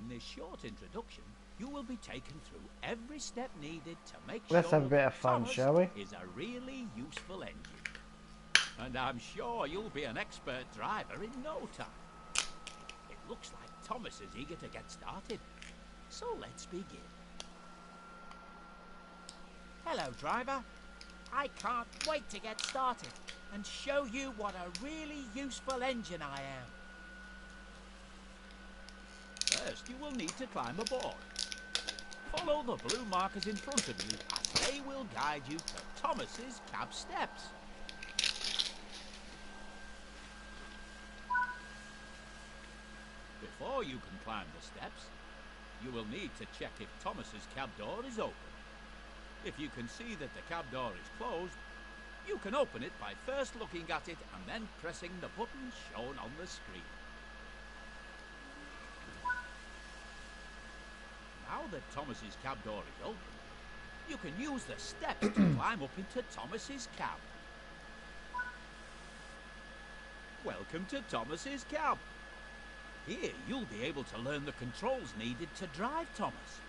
In this short introduction, you will be taken through every step needed to make Let's sure have a bit of fun, Thomas shall we? is a really useful engine. And I'm sure you'll be an expert driver in no time. It looks like Thomas is eager to get started, so let's begin. Hello, driver. I can't wait to get started and show you what a really useful engine I am. First, you will need to climb aboard. Follow the blue markers in front of you as they will guide you to Thomas's cab steps. Before you can climb the steps, you will need to check if Thomas's cab door is open. If you can see that the cab door is closed, you can open it by first looking at it and then pressing the buttons shown on the screen. Now that Thomas's cab door is open, you can use the steps to climb up into Thomas's cab. Welcome to Thomas's cab. Here you'll be able to learn the controls needed to drive Thomas.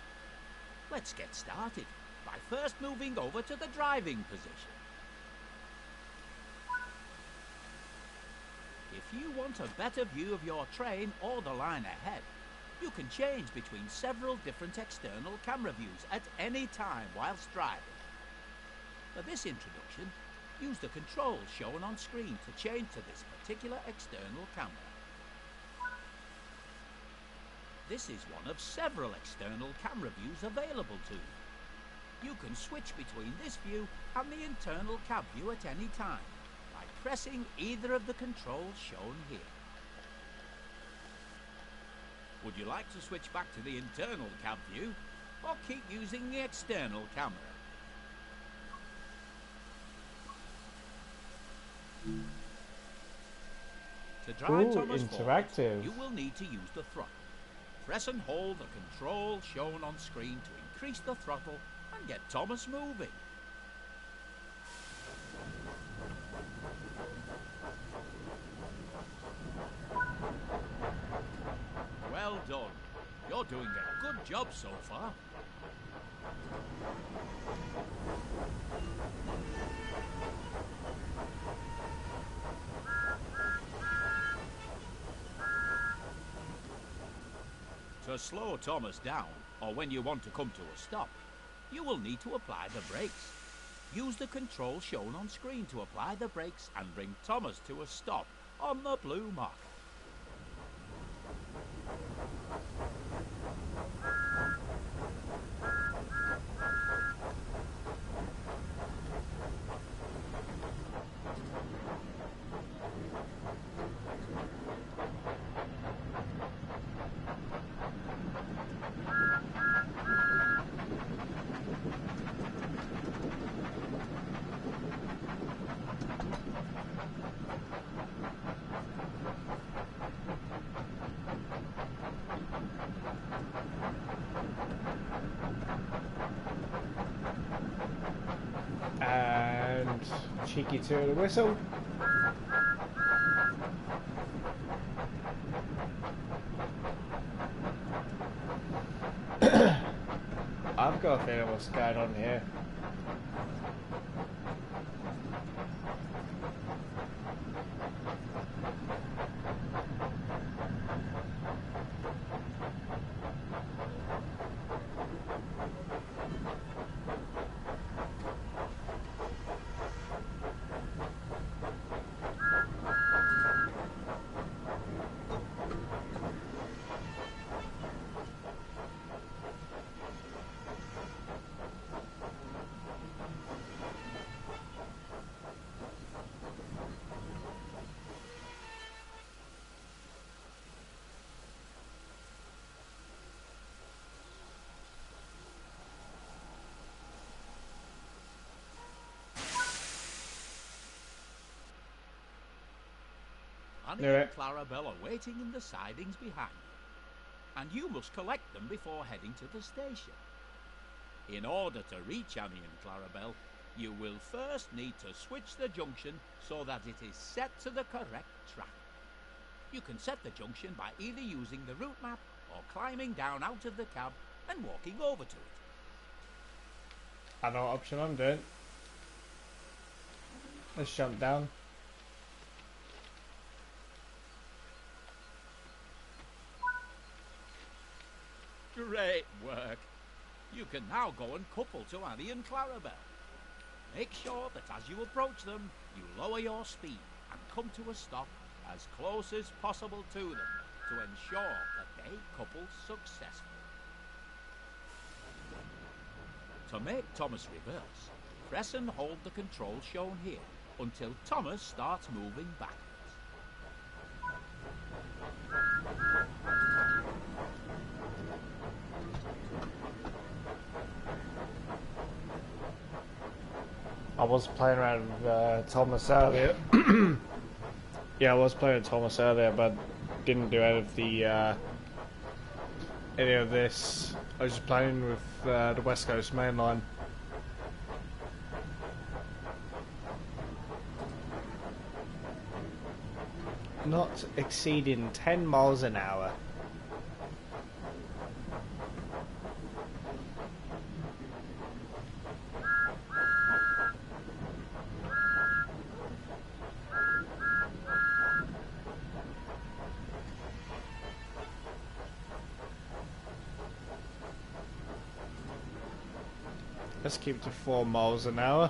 Let's get started by first moving over to the driving position. If you want a better view of your train or the line ahead, you can change between several different external camera views at any time whilst driving. For this introduction, use the controls shown on screen to change to this particular external camera. This is one of several external camera views available to you. You can switch between this view and the internal cab view at any time by pressing either of the controls shown here. Would you like to switch back to the internal cab view or keep using the external camera? To drive Thomas interactive. forward, you will need to use the throttle. Press and hold the control shown on screen to increase the throttle and get Thomas moving. Well done. You're doing a good job so far. To slow Thomas down, or when you want to come to a stop, you will need to apply the brakes. Use the control shown on screen to apply the brakes and bring Thomas to a stop on the blue marker. And cheeky to the whistle. I've got a feeling what's going on here. Annie and Clarabelle are waiting in the sidings behind you, and you must collect them before heading to the station. In order to reach Annie and Clarabelle, you will first need to switch the junction so that it is set to the correct track. You can set the junction by either using the route map or climbing down out of the cab and walking over to it. I know what option I'm doing. Let's jump down. Great work. You can now go and couple to Annie and Clarabelle. Make sure that as you approach them, you lower your speed and come to a stop as close as possible to them to ensure that they couple successfully. To make Thomas reverse, press and hold the controls shown here until Thomas starts moving backwards. I was playing around with Thomas earlier. Yeah, I was playing with Thomas earlier, but didn't do any of this. I was just playing with the West Coast Main Line. Not exceeding 10 miles an hour. Let's keep to 4 miles an hour.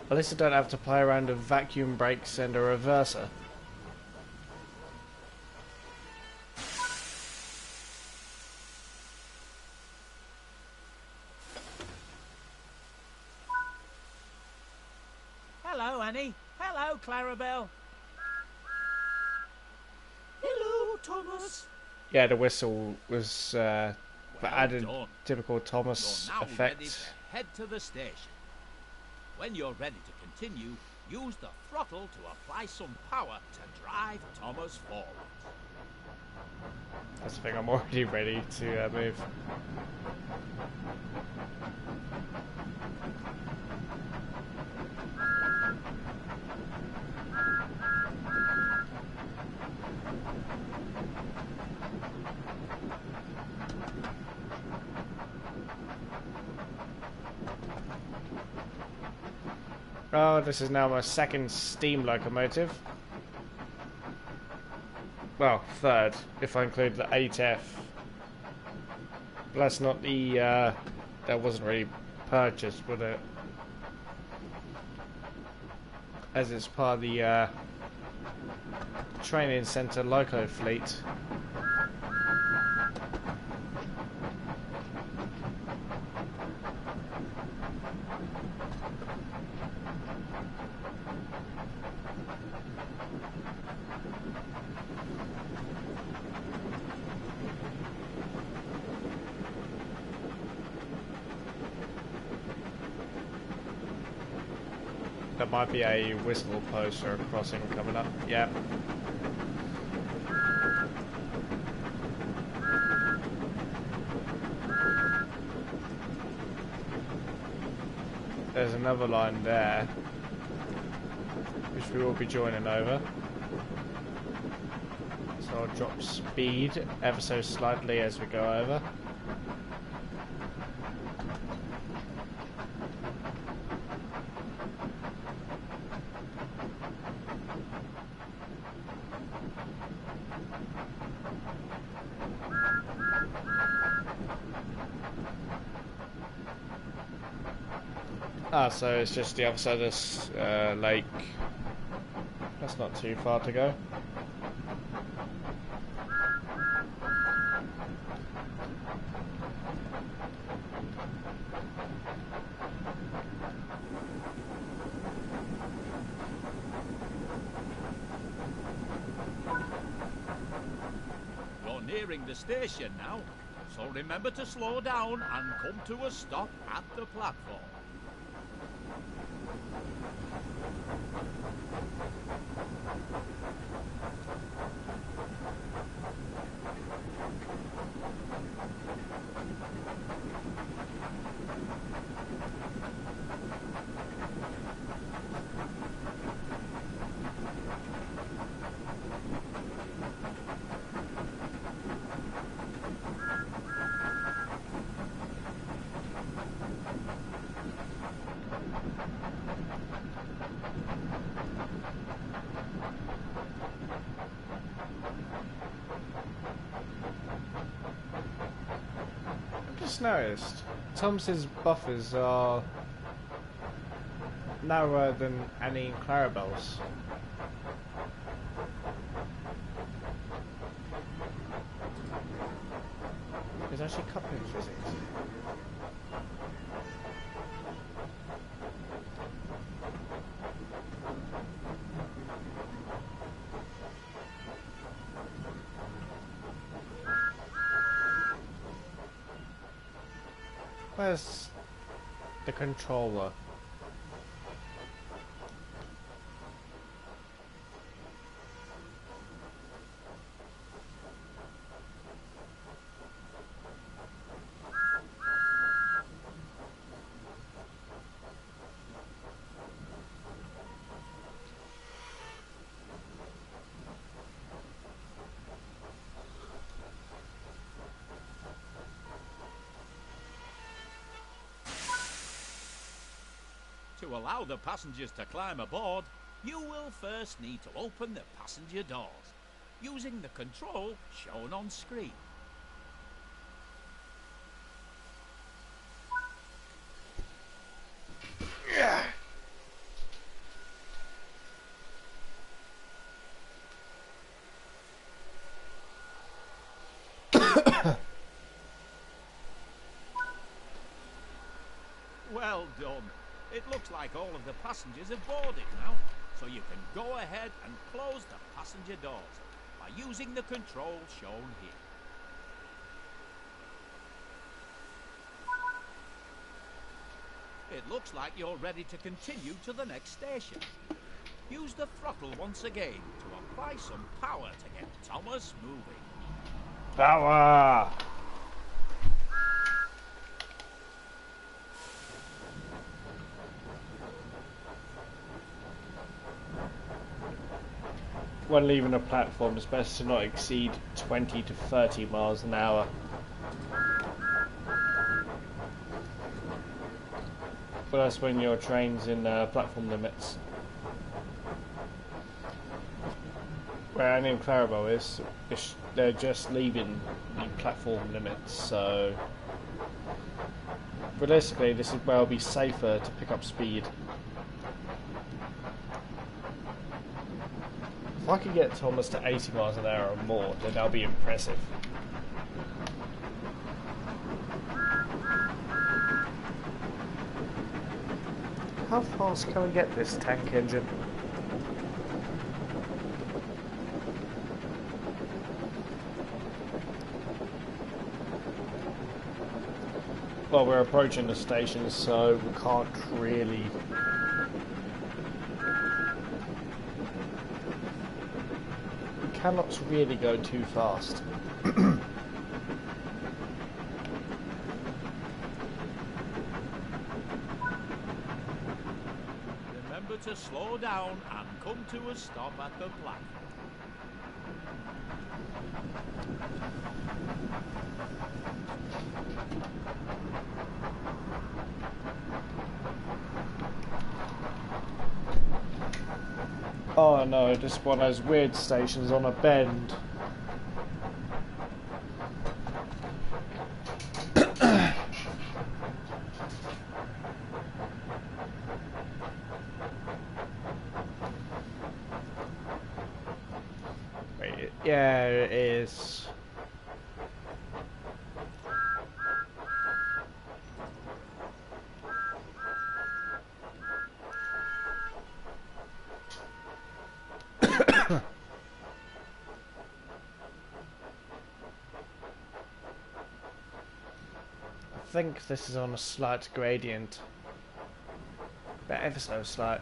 At least I don't have to play around with vacuum brakes and a reverser. Hello, Annie. Hello, Clarabelle. Hello, Thomas. Yeah, the whistle was the Well added done. typical Thomas You're now effect. ready to head to the station. When you're ready to continue, use the throttle to apply some power to drive Thomas forward. That's the thing, I'm already ready to move. Oh, this is now my second steam locomotive. Well, third, if I include the 8F. But that's not the, that wasn't really purchased, was it? As it's part of the, training centre loco fleet. There might be a whistle post or a crossing coming up. Yeah. There's another line there, which we will be joining over. So I'll drop speed ever so slightly as we go over. Ah, so it's just the other side of this lake. That's not too far to go. You're nearing the station now, so remember to slow down and come to a stop at the platform. just noticed Thomas's buffers are narrower than Annie and Clarabelle's. There's actually coupling physics. Where's the controller? To allow the passengers to climb aboard, you will first need to open the passenger doors, using the control shown on screen. Well done. It looks like all of the passengers have boarded now, so you can go ahead and close the passenger doors by using the controls shown here. It looks like you're ready to continue to the next station. Use the throttle once again to apply some power to get Thomas moving. Power! When leaving a platform, it's best to not exceed 20 to 30 miles an hour. But that's when your train's in platform limits. Where Annie and Clarabelle is, they're just leaving the platform limits, so realistically this is where it'll be safer to pick up speed. If I could get Thomas to 80 miles an hour or more, then that'll be impressive. How fast can we get this tank engine? Well, we're approaching the station, so we can't really... cannot really go too fast. Remember to slow down and come to a stop at the platform. Oh no, just one of those weird stations on a bend. Wait, yeah, it is. I think this is on a slight gradient, but ever so slight.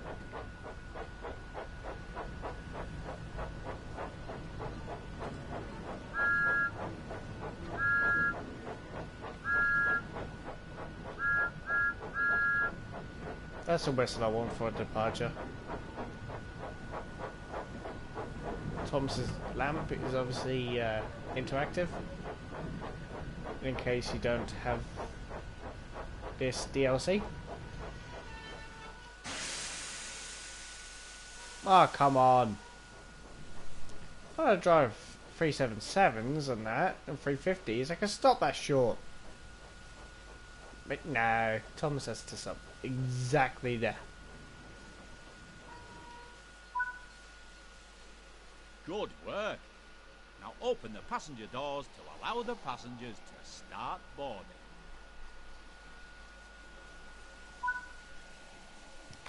That's the whistle I want for a departure. Thomas's lamp is obviously interactive, in case you don't have this DLC. Oh, come on. I drive 377s and that, and 350s. I can stop that short. But no, Thomas has to stop exactly there. Good work. Now open the passenger doors to allow the passengers to start boarding.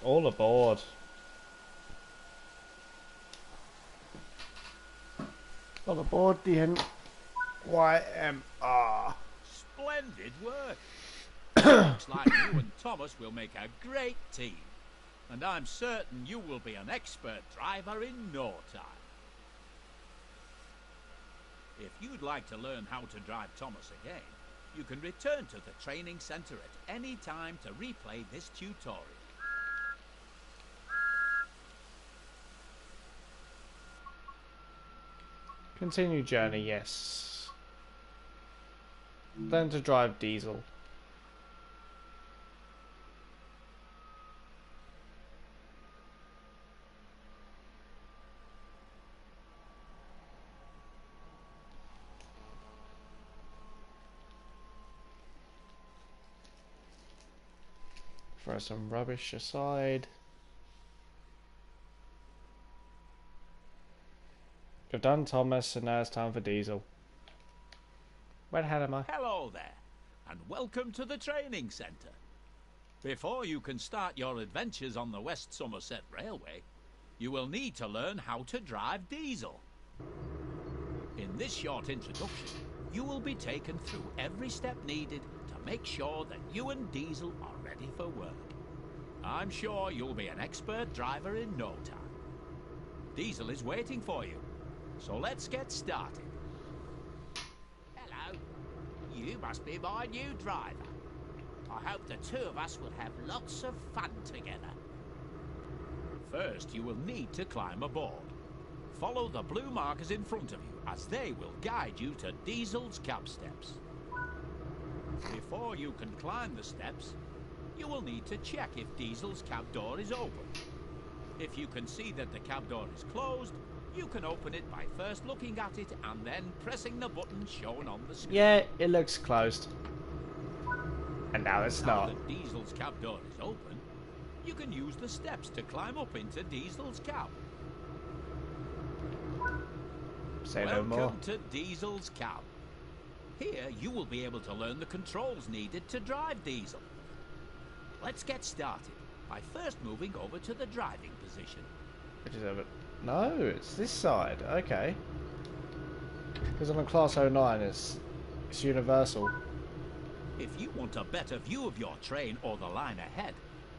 All aboard. All aboard the NYMR. Splendid work. Looks like you and Thomas will make a great team. And I'm certain you will be an expert driver in no time. If you'd like to learn how to drive Thomas again, you can return to the training centre at any time to replay this tutorial. Continue journey, yes. Learn to drive diesel. Throw some rubbish aside. You've done Thomas, and now it's time for diesel. Where the hell am I? Hello there, and welcome to the training centre. Before you can start your adventures on the West Somerset Railway, you will need to learn how to drive diesel. In this short introduction, you will be taken through every step needed to make sure that you and Diesel are ready for work. I'm sure you'll be an expert driver in no time. Diesel is waiting for you, so let's get started. Hello, you must be my new driver. I hope the two of us will have lots of fun together. First, you will need to climb aboard. Follow the blue markers in front of you, as they will guide you to Diesel's cab steps. Before you can climb the steps, you will need to check if Diesel's cab door is open. If you can see that the cab door is closed, you can open it by first looking at it and then pressing the button shown on the screen. Yeah, it looks closed. And now it's Now not. that Diesel's cab door is open, you can use the steps to climb up into Diesel's cab. Say no more. Welcome to Diesel's cab. Here you will be able to learn the controls needed to drive Diesel. Let's get started by first moving over to the driving position. Which is over. No, it's this side. Okay. Because I'm a class 09, it's universal. If you want a better view of your train or the line ahead,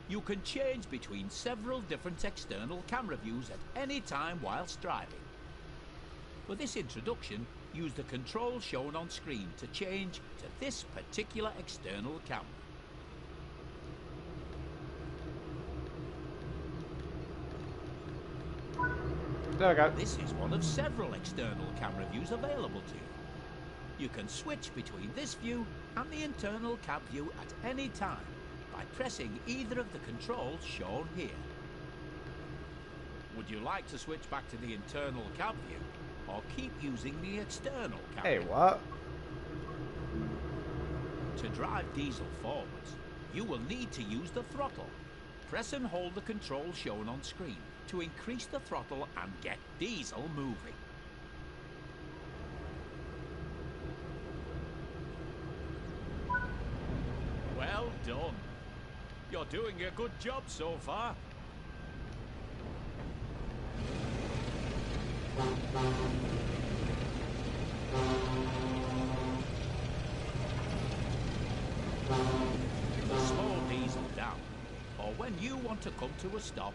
you can change between several different external camera views at any time whilst driving. For this introduction, use the controls shown on screen to change to this particular external camera. There we go. This is one of several external camera views available to you. You can switch between this view and the internal cab view at any time by pressing either of the controls shown here. Would you like to switch back to the internal cab view or keep using the external cab Hey, view? what? To drive Diesel forwards, you will need to use the throttle. Press and hold the controls shown on screen to increase the throttle and get Diesel moving. Well done. You're doing a good job so far. To slow Diesel down, or when you want to come to a stop,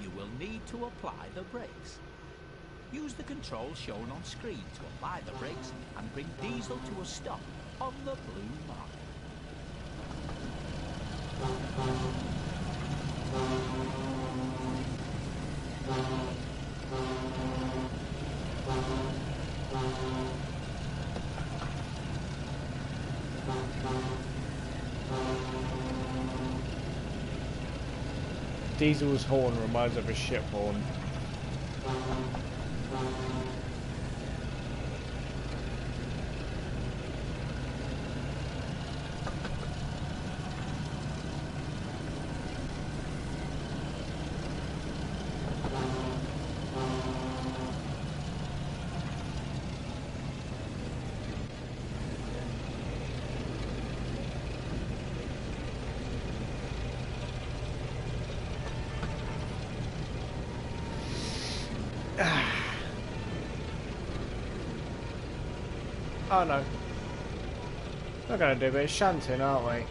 you will need to apply the brakes. Use the controls shown on screen to apply the brakes and bring Diesel to a stop on the blue mark. Diesel's horn reminds of a ship horn. Oh no. We're going to do a bit of shunting, aren't we?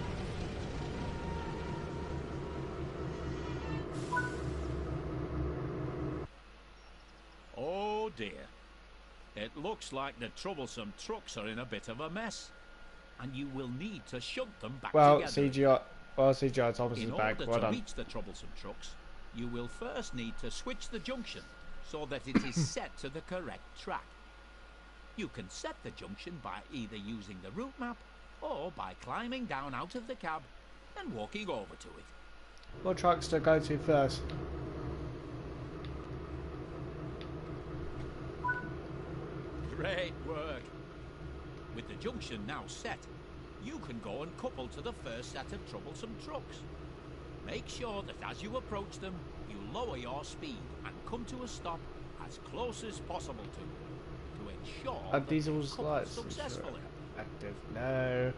Oh dear. It looks like the troublesome trucks are in a bit of a mess. And you will need to shunt them back together. CGI Thomas is back. In Well order to done. reach the troublesome trucks, you will first need to switch the junction so that it is set to the correct track. You can set the junction by either using the route map or by climbing down out of the cab and walking over to it. What trucks to go to first? Great work! With the junction now set, you can go and couple to the first set of troublesome trucks. Make sure that as you approach them, you lower your speed and come to a stop as close as possible to ensure Are that diesel's you couple lights successfully. active? No.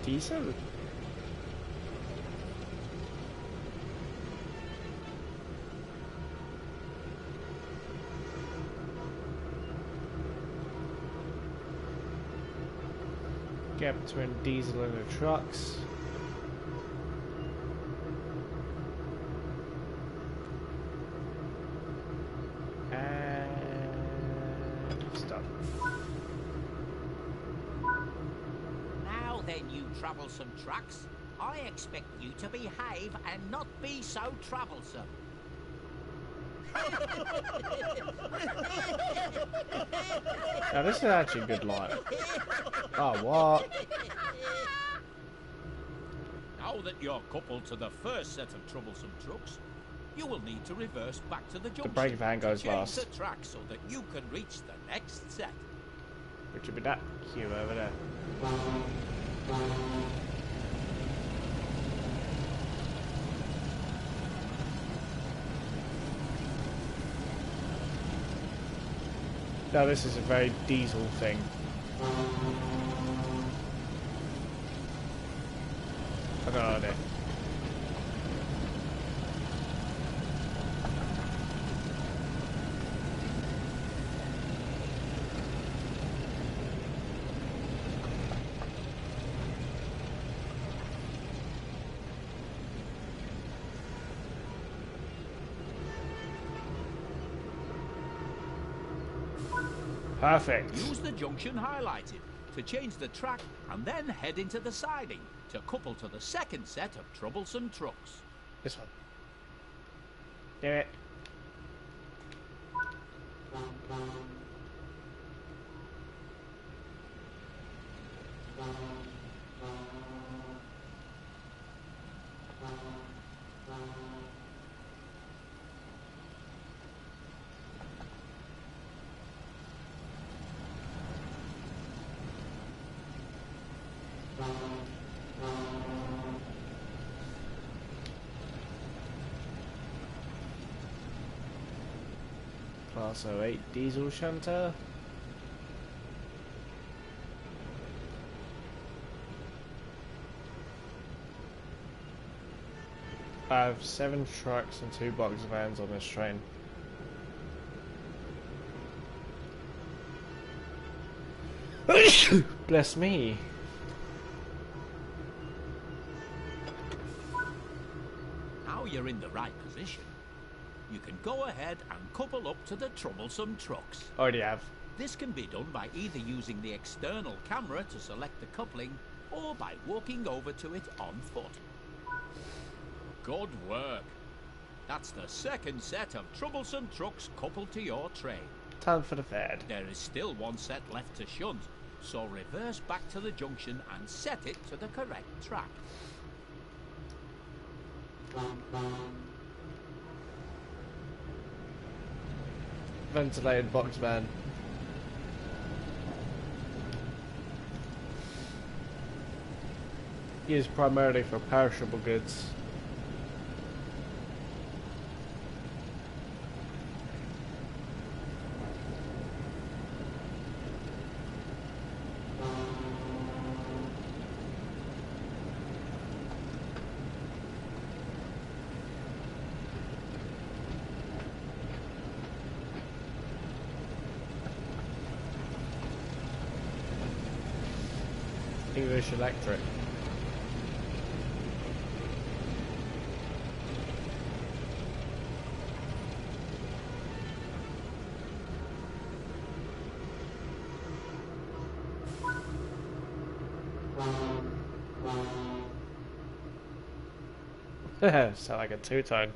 Diesel? Gap between diesel and the trucks. And stop. Now then, you troublesome trucks, I expect you to behave and not be so troublesome. Now this is actually a good line. Oh, what? Now that you're coupled to the first set of troublesome trucks, you will need to reverse back to the junction. brake van goes to change last. the track so that you can reach the next set. Which would be that queue over there. Now this is a very diesel thing. I've got an idea. Perfect. Use the junction highlighted to change the track and then head into the siding to couple to the second set of troublesome trucks. This one. Do it. Class 08 diesel shunter. I have 7 trucks and 2 box vans on this train. Bless me. Now you're in the right position. You can go ahead and couple up to the troublesome trucks. Already have. This can be done by either using the external camera to select the coupling or by walking over to it on foot. Good work. That's the second set of troublesome trucks coupled to your train. Time for the fad. There is still one set left to shunt, so reverse back to the junction and set it to the correct track. ventilated box van. Used primarily for perishable goods. English Electric. Sound like a two-tone.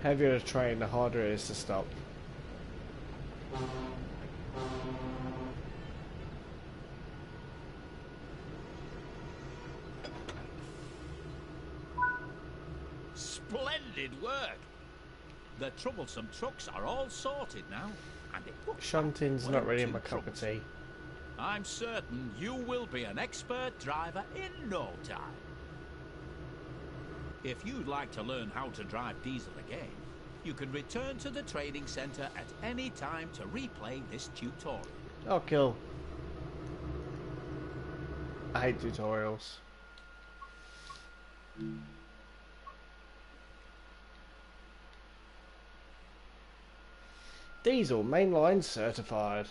Heavier the train, the harder it is to stop. Splendid work! The troublesome trucks are all sorted now, and it looks Shunting's like not really too my cup of tea. I'm certain you will be an expert driver in no time. If you'd like to learn how to drive diesel again, you can return to the training centre at any time to replay this tutorial. Oh, cool. I hate tutorials. Diesel mainline certified.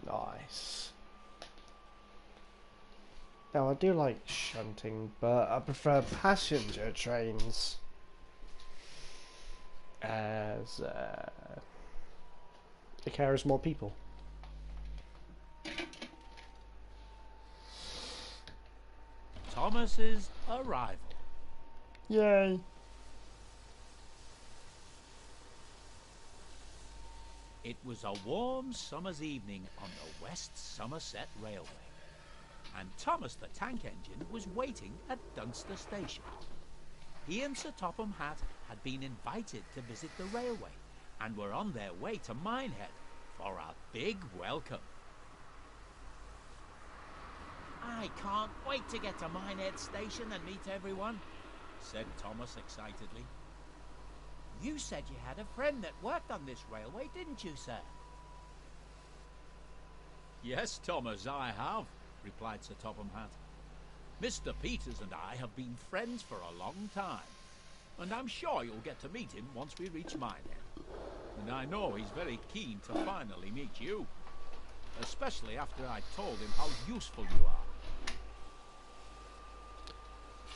Nice. Now I do like shunting, but I prefer passenger trains as it carries more people. Thomas's arrival. Yay! It was a warm summer's evening on the West Somerset Railway, and Thomas the Tank Engine was waiting at Dunster Station. He and Sir Topham Hatt had been invited to visit the railway and were on their way to Minehead for a big welcome. I can't wait to get to Minehead Station and meet everyone, said Thomas excitedly. You said you had a friend that worked on this railway, didn't you, sir? Yes, Thomas, I have, replied Sir Topham Hatt. Mr. Peters and I have been friends for a long time, and I'm sure you'll get to meet him once we reach Minehead. And I know he's very keen to finally meet you, especially after I told him how useful you are.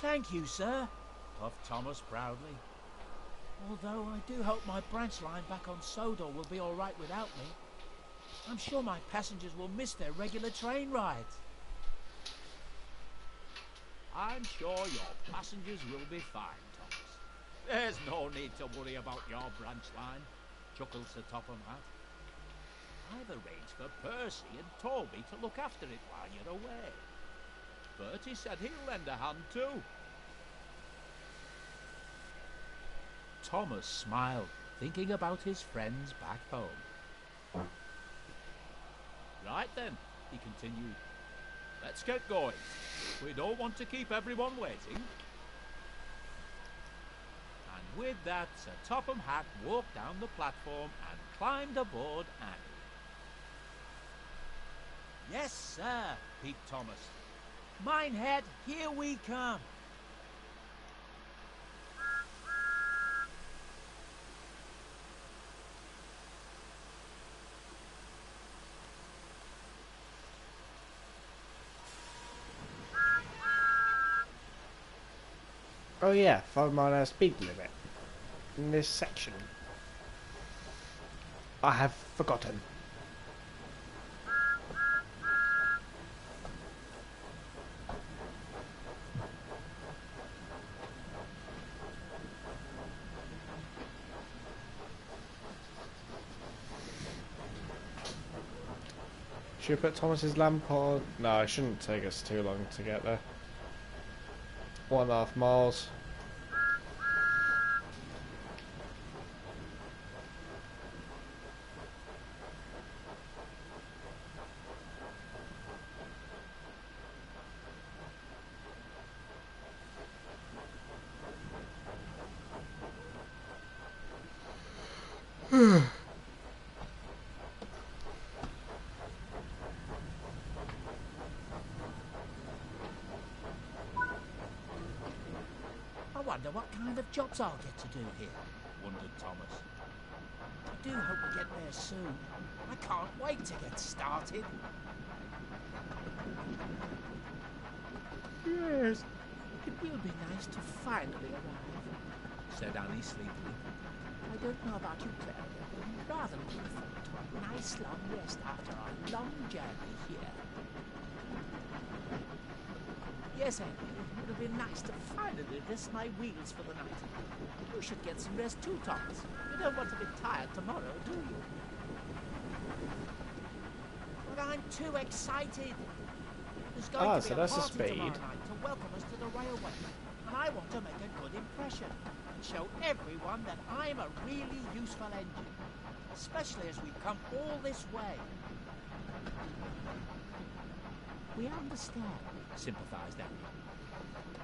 Thank you, sir, puffed Thomas proudly. Although I do hope my branch line back on Sodor will be all right without me. I'm sure my passengers will miss their regular train rides. I'm sure your passengers will be fine, Thomas. There's no need to worry about your branch line, chuckled Sir Topham Hatt. I've arranged for Percy and Toby to look after it while you're away. Bertie said he'll lend a hand too. Thomas smiled, thinking about his friends back home. Right then, he continued. Let's get going. We don't want to keep everyone waiting. And with that, Sir Topham Hatt walked down the platform and climbed aboard Annie. Yes, sir, peeped Thomas. Minehead, here we come. Oh yeah, 5-mile-an-hour speed limit in this section. I have forgotten. Should we put Thomas's lamp on? No, it shouldn't take us too long to get there. 1.5 miles. I wonder what kind of jobs I'll get to do here, wondered Thomas. I do hope we get there soon. I can't wait to get started. Yes, it will be nice to finally arrive, said Annie sleepily. I don't know about you, Clara, but I'm rather looking forward to a nice long rest after our long journey here. Yes, Annie, it would have been nice to finally rest my wheels for the night. You should get some rest too, Thomas. You don't want to be tired tomorrow, do you? But I'm too excited. There's going to be a party tomorrow night to welcome us to the railway. And I want to make a good impression and show everyone that I'm a really useful engine. Especially as we've come all this way. We understand, sympathised Annie.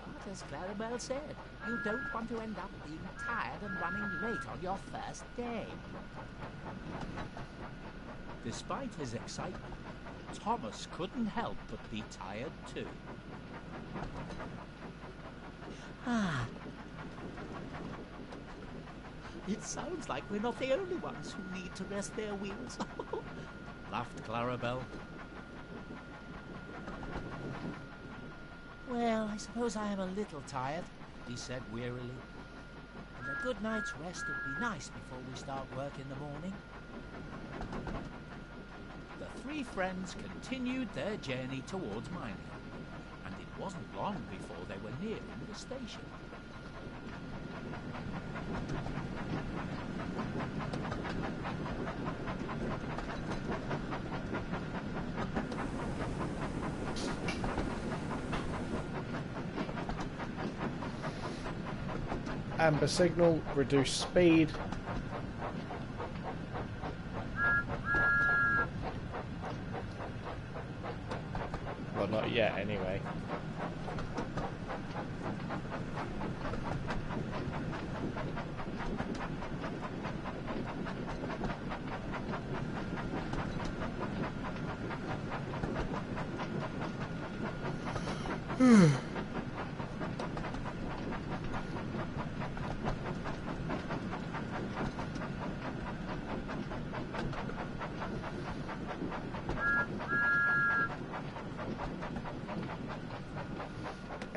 But as Clarabelle said, you don't want to end up being tired and running late on your first day. Despite his excitement, Thomas couldn't help but be tired too. It sounds like we're not the only ones who need to rest their wheels, laughed Clarabelle. Well, I suppose I am a little tired, he said wearily. And a good night's rest would be nice before we start work in the morning. The three friends continued their journey towards Minehead, and it wasn't long before they were nearing the station. Amber signal, reduce speed. Well, not yet anyway.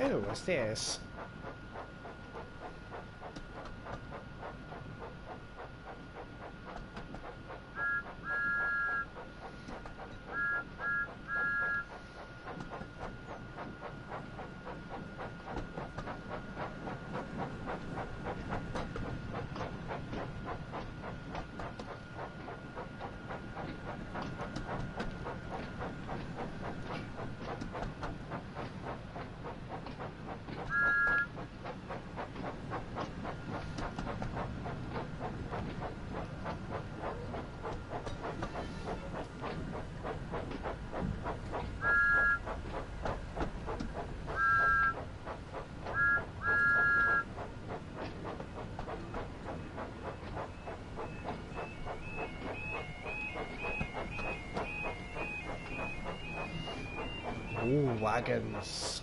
Oh, what's this? Ooh, wagons.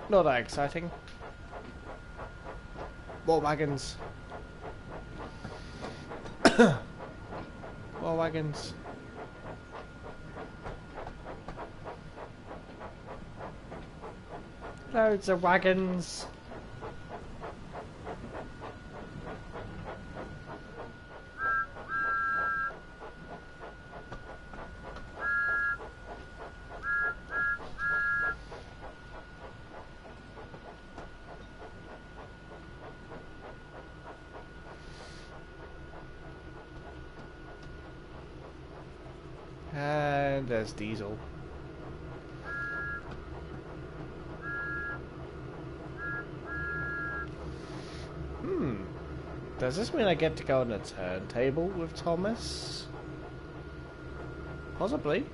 Not that exciting. More wagons. More wagons. Loads of wagons. And there's Diesel. Does this mean I get to go on a turntable with Thomas? Possibly.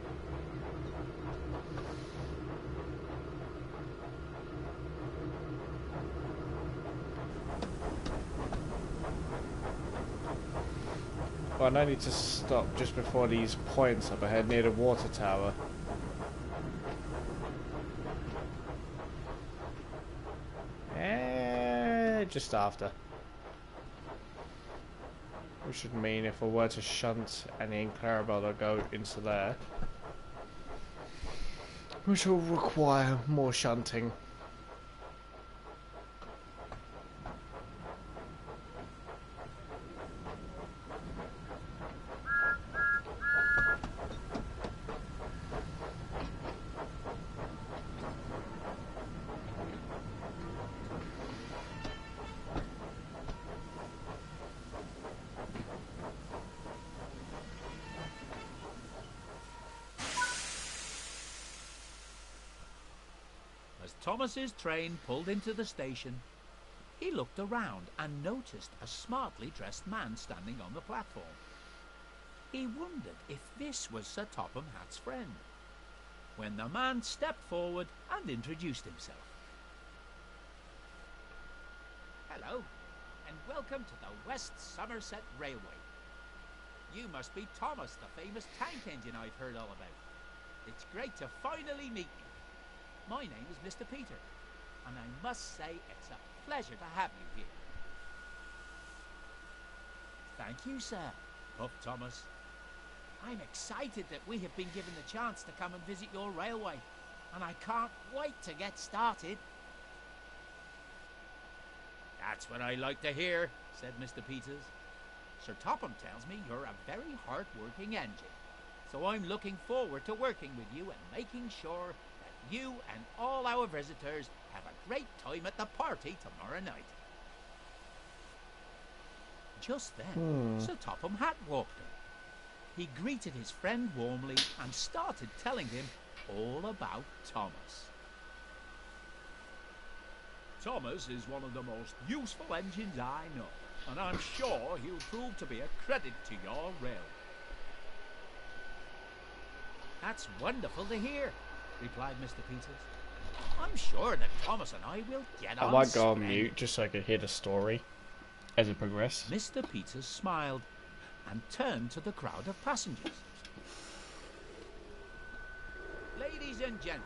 Well, I need to stop just before these points up ahead near the water tower. Just after. Which would mean if I were to shunt any in Clarabelle, I'll go into there. Which will require more shunting. As Thomas's train pulled into the station, he looked around and noticed a smartly dressed man standing on the platform. He wondered if this was Sir Topham Hatt's friend, when the man stepped forward and introduced himself. Hello, and welcome to the West Somerset Railway. You must be Thomas, the famous tank engine I've heard all about. It's great to finally meet you. My name is Mr. Peter, and I must say it's a pleasure to have you here. Thank you, sir, puffed Thomas. I'm excited that we have been given the chance to come and visit your railway, and I can't wait to get started. That's what I like to hear, said Mr. Peters. Sir Topham tells me you're a very hard-working engine, so I'm looking forward to working with you and making sure that you and all our visitors have a great time at the party tomorrow night. Just then, Sir Topham Hatt walked in. He greeted his friend warmly and started telling him all about Thomas. Thomas is one of the most useful engines I know, and I'm sure he'll prove to be a credit to your railway. That's wonderful to hear, replied Mr. Peters. I'm sure that Thomas and I will get on. I might go on mute just so I can hear the story as it progresses. Mr. Peters smiled and turned to the crowd of passengers. Ladies and gentlemen,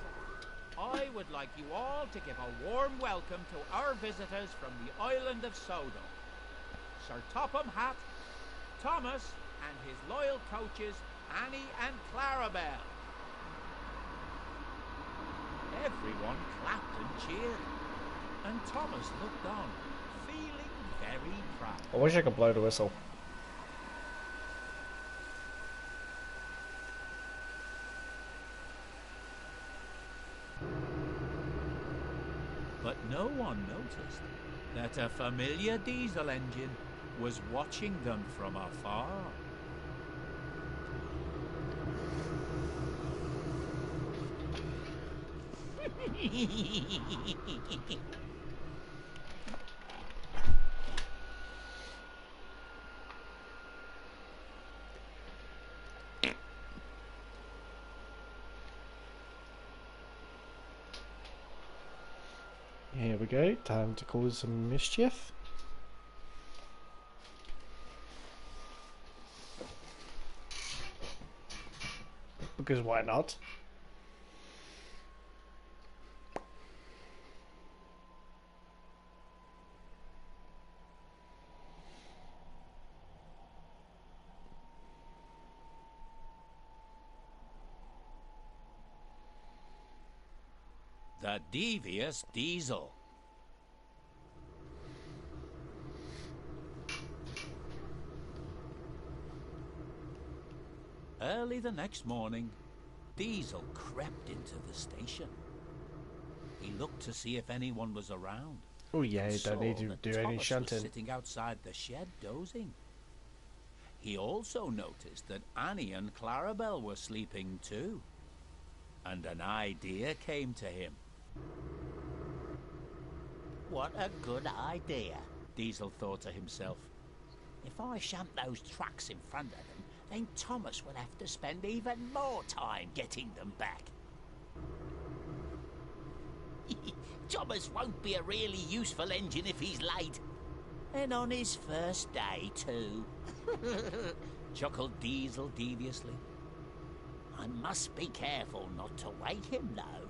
I would like you all to give a warm welcome to our visitors from the island of Sodor. Sir Topham Hatt, Thomas, and his loyal coaches, Annie and Clarabelle. Everyone clapped and cheered, and Thomas looked on, feeling very proud. I wish I could blow the whistle. But no one noticed that a familiar diesel engine was watching them from afar. Here we go, time to cause some mischief. because why not? The devious Diesel. Early the next morning, Diesel crept into the station. He looked to see if anyone was around. Oh yeah, you don't need to that do any Thomas was shunting. sitting outside the shed dozing. He also noticed that Annie and Clarabelle were sleeping too. And an idea came to him. What a good idea, Diesel thought to himself. If I shunt those trucks in front of them, then Thomas will have to spend even more time getting them back. Thomas won't be a really useful engine if he's late. And on his first day, too. Chuckled Diesel deviously. I must be careful not to wake him, though.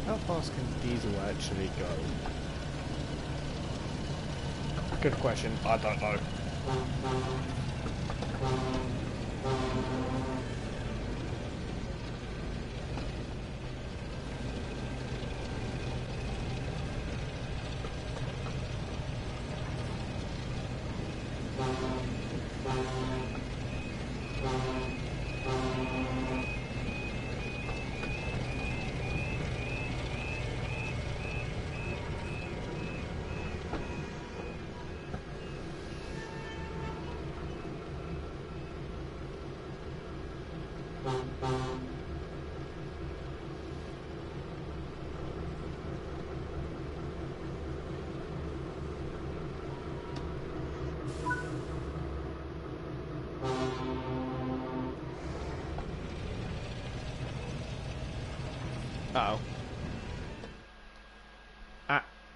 How fast can Diesel actually go? Good question. I don't know. Uh-oh.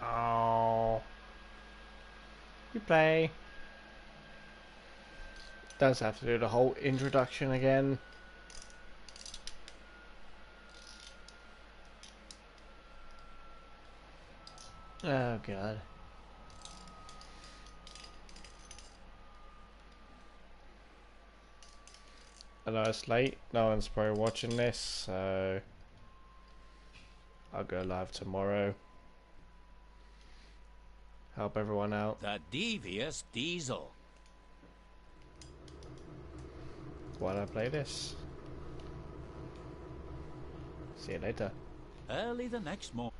Oh. You play. Does have to do the whole introduction again. Oh god. I know it's late, no one's probably watching this, so I'll go live tomorrow. Help everyone out. The devious Diesel. Why did I play this? See you later. Early the next morning.